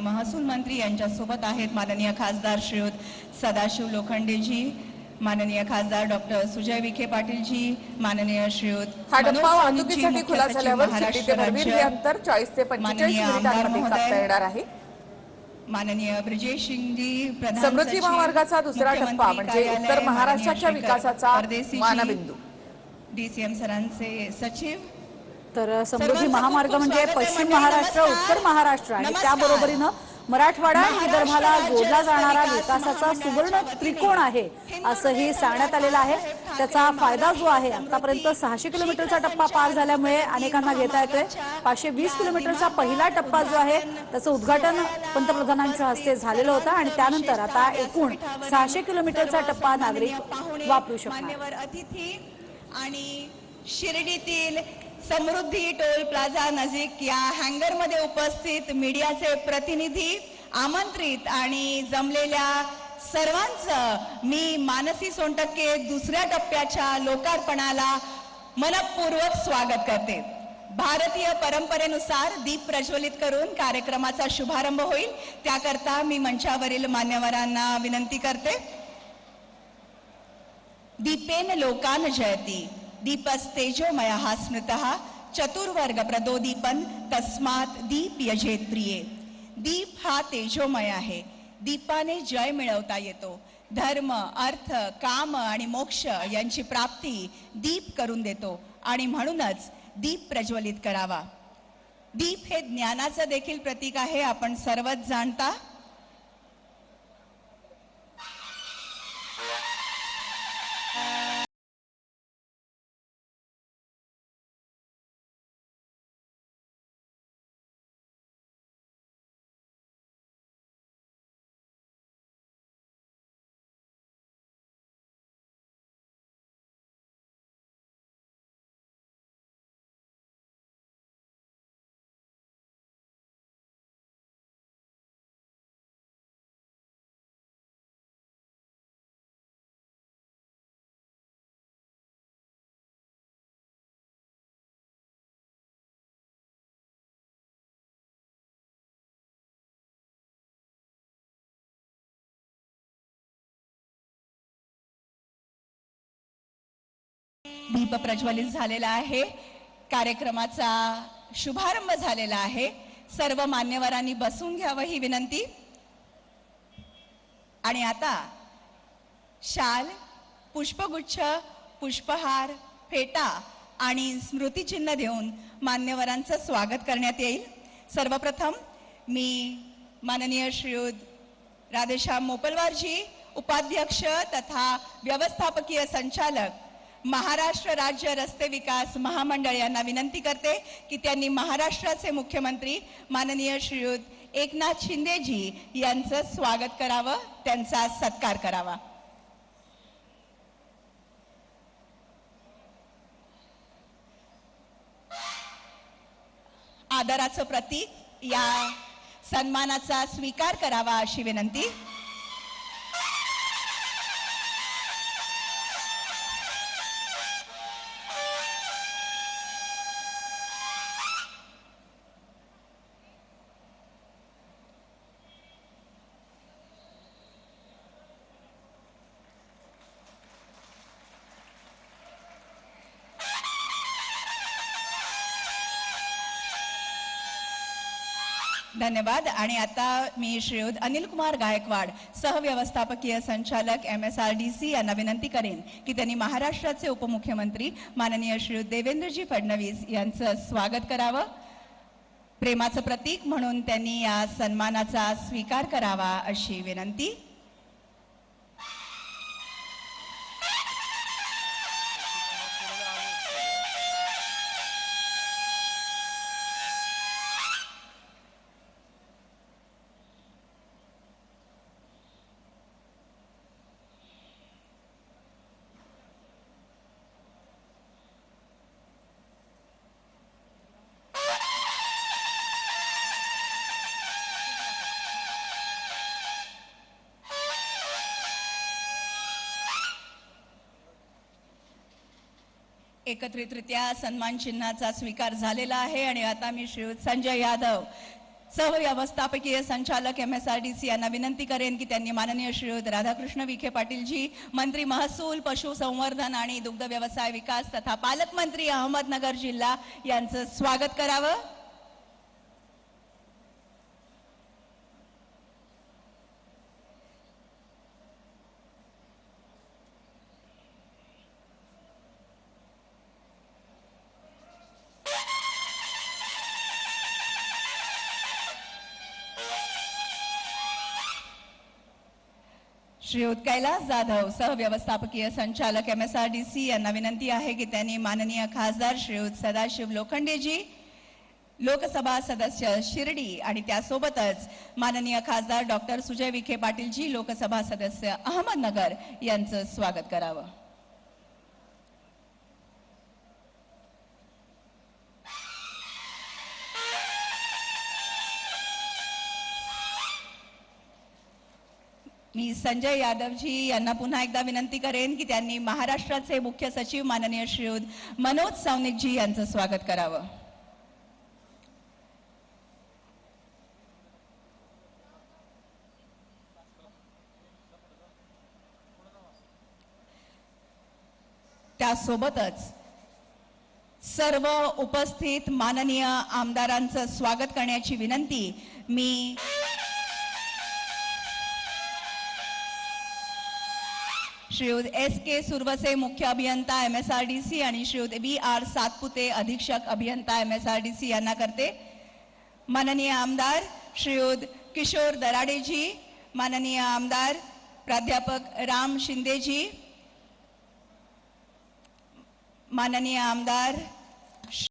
महसूल मंत्री यांच्यासोबत आहेत माननीय खासदार श्रीयुत सदाशिव लोखंडेजी, माननीय खासदार डॉक्टर सुजय विखे पाटीलजी, माननीय श्रीयुत हा टप्पा वाहतुकीसाठी खुला झाल्यावर सिटी ते भरवीर हे अंतर 40 ते 45 मिनिटांमध्ये कापता येणार आहे। माननीय ब्रिजेश सिंगजी, प्रधान समृद्धी महामार्गाचा दुसरा टप्पा म्हणजे उत्तर महाराष्ट्राच्या विकासाचा मानबिंदू। डीसीएम सरांचे सचिव। तर समृद्धी महामार्ग म्हणजे पश्चिम महाराष्ट्र, उत्तर महाराष्ट्र आणि त्याबरोबरीने मराठवाडा विदर्भाला जोडला जाणारा विकासाचा सुवर्ण त्रिकोण आहे असंही सांगण्यात आलेलं आहे। त्याचा फायदा जो आहे आतापर्यंत 600 किलोमीटरचा टप्पा पार झाल्यामुळे अनेकांना घेता येतोय। 520 किलोमीटरचा पहिला टप्पा जो आहे त्याचं उद्घाटन पंतप्रधानांच्या हस्ते झालेलं होतं आणि त्यानंतर आता एकूण 600 किलोमीटरचा टप्पा नागरिक वापरू शकतात। मान्यवर अतिथी आणि शिर्डीतील समृद्धी टोल प्लाझा नजीक या हँगरमध्ये उपस्थित मीडियाचे प्रतिनिधी, आमंत्रित आणि जमलेल्या सर्वांचं मी मानसी सोनटक्के दुसऱ्या टप्प्याच्या लोकार्पणाला मनपूर्वक स्वागत करते। भारतीय परंपरेनुसार दीप प्रज्वलित करून कार्यक्रमाचा शुभारंभ होईल, त्याकरता मी मंचावरील मान्यवरांना विनंती करते। दीपेन लोकान जयती दीपस्तेजोमयः स्मृतः चतुर्वर्ग प्रदोदीपन तस्मात् दीप यजेत प्रिये। दीप हा तेजोमय आहे, दीपाने जय मिळवता येतो। धर्म, अर्थ, काम आणि मोक्ष यांची प्राप्ती दीप करून देतो आणि म्हणूनच दीप प्रज्वलित करावा। दीप हे ज्ञानाचं देखील प्रतीक आहे, आपण सर्वच जाणता। दीप प्रज्वलित झालेला आहे, कार्यक्रमाचा शुभारंभ झालेला आहे। सर्व मान्यवरांनी बसून घ्यावं ही विनंती। आणि आता शाल, पुष्पगुच्छ, पुष्पहार, फेटा आणि स्मृतिचिन्ह देऊन मान्यवरांचं स्वागत करण्यात येईल। सर्वप्रथम मी माननीय श्रीयुत राधेश्याम मोपलवारजी, उपाध्यक्ष तथा व्यवस्थापकीय संचालक महाराष्ट्र राज्य रस्ते विकास महामंडळ यांना विनंती करते की त्यांनी महाराष्ट्राचे मुख्यमंत्री माननीय श्रीयुत एकनाथ शिंदेजी यांचं स्वागत करावं, त्यांचा सत्कार करावा। आदराचं प्रतीक या सन्मानाचा स्वीकार करावा अशी विनंती। धन्यवाद। आणि आता मी श्रीयुत अनिल कुमार गायकवाड, सहव्यवस्थापकीय संचालक MSRDC यांना विनंती करेन की त्यांनी महाराष्ट्राचे उपमुख्यमंत्री माननीय श्रीयुत देवेंद्रजी फडणवीस यांचं स्वागत करावं। प्रेमाचं प्रतीक म्हणून त्यांनी या सन्मानाचा स्वीकार करावा अशी विनंती। एकत्रितरित्या सन्मान चिन्हाचा स्वीकार झालेला आहे। आणि आता मी श्रीयुत संजय यादव, सहव्यवस्थापकीय संचालक MSRDC यांना विनंती करेन की त्यांनी माननीय श्रीयुत राधाकृष्ण विखे पाटीलजी, मंत्री महसूल, पशुसंवर्धन आणि दुग्ध व्यवसाय विकास तथा पालकमंत्री अहमदनगर जिल्हा यांचं स्वागत करावं. श्रीयुत कैलास जाधव, सहव्यवस्थापकीय संचालक MSRDC यांना विनंती आहे की त्यांनी माननीय खासदार श्रीयुत सदाशिव लोखंडेजी, लोकसभा सदस्य शिर्डी आणि त्यासोबतच माननीय खासदार डॉक्टर सुजय विखे पाटीलजी, लोकसभा सदस्य अहमदनगर यांचं स्वागत करावं. मी संजय यादवजी यांना पुन्हा एकदा विनंती करेन की त्यांनी महाराष्ट्राचे मुख्य सचिव माननीय श्रीयुत मनोज सौनिकजी यांचं स्वागत करावं. त्यासोबतच सर्व उपस्थित माननीय आमदारांचं स्वागत करण्याची विनंती मी श्रीयुत SK सुरवसे, मुख्य अभियंता MSRDC आणि श्रीयुत VR सातपुते, अधीक्षक अभियंता MSRDC यांना करते. माननीय आमदार श्रीयुत किशोर दराडेजी, माननीय आमदार प्राध्यापक राम शिंदेजी, माननीय आमदार